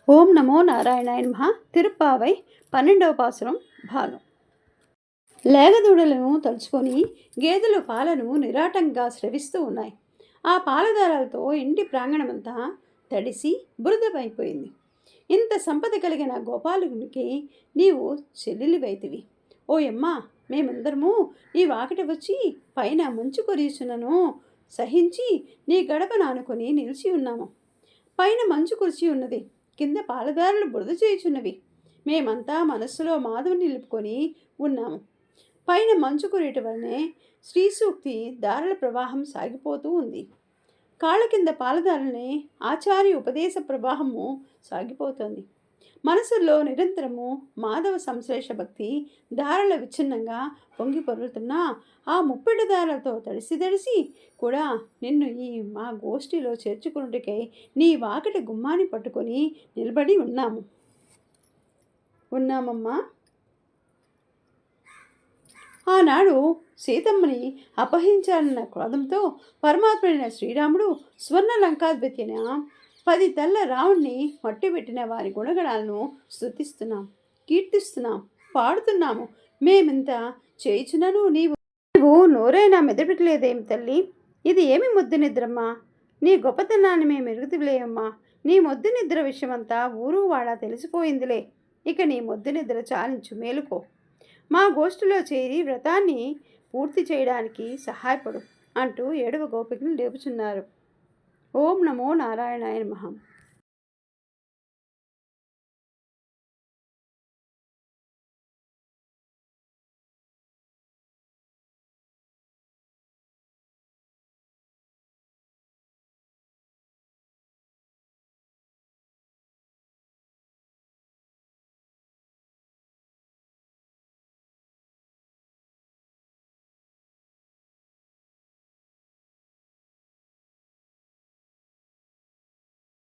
ఓం నమో నారాయణాయ నమః. తిరుప్పావై 12వ పాసురం భాగం. లేగదూడలను తలుచుకొని గేదెలు పాలను నిరాటంగా స్రవిస్తూ ఉన్నాయి. ఆ పాలదారాలతో ఇంటి ప్రాంగణమంతా తడిసి బురదమైపోయింది. ఇంత సంపద కలిగిన గోపాలునికి నీవు చెల్లెలివైతివి. ఓయమ్మా, మేమందరము నీ వాకిట వచ్చి పైన మంచు కురియుచున్నను సహించి నీ గడప నానుకొని నిలిచి ఉన్నాము. పైన మంచు కురిచి ఉన్నది, కింద పాలదారులు బురద చేయుచున్నవి. మేమంతా మనస్సులో మాధవ నిలుపుకొని ఉన్నాము. పైన మంచు కురియటం వలనే శ్రీ సూక్తి దారుల ప్రవాహం సాగిపోతూ ఉంది. కాళ్ళ కింద పాలదారులనే ఆచార్య ఉపదేశ ప్రవాహము సాగిపోతుంది. మనసుల్లో నిరంతరము మాధవ సంశ్లేష భక్తి ధారల విచ్ఛిన్నంగా పొంగి పొరులుతున్న ఆ ముప్పెడు దారాలతో తడిసి కూడా నిన్ను ఈ మా గోష్ఠిలో చేర్చుకున్నట్టుకై నీ వాకిటి గుమ్మాన్ని పట్టుకొని నిలబడి ఉన్నామమ్మా. ఆనాడు సీతమ్మని అపహరించాలన్న క్రోధంతో పరమాత్ముడైన శ్రీరాముడు స్వర్ణ లంకాద్వితైన 10 తల్ల రావుణ్ణి మట్టిపెట్టిన వారి గుణగణాలను స్తుతిస్తున్నాం, కీర్తిస్తున్నాం, పాడుతున్నాము. మేమింత చేయుచున్నను నీవు నోరైనా మెదపెట్టలేదేం తల్లి? ఇది ఏమి ముద్దు నిద్రమ్మా? నీ గొప్పతనాన్ని మేము ఎరుగుతులేమమ్మా. నీ మొద్దు నిద్ర విషయమంతా ఊరు వాడా తెలిసిపోయిందిలే. ఇక నీ మొద్దు నిద్ర చాలించు, మేలుకో. మా గోష్ఠిలో చేరి వ్రతాన్ని పూర్తి చేయడానికి సహాయపడు అంటూ 7వ గోపికను లేపుచున్నారు. ఓం నమో నారాయణాయ నమః.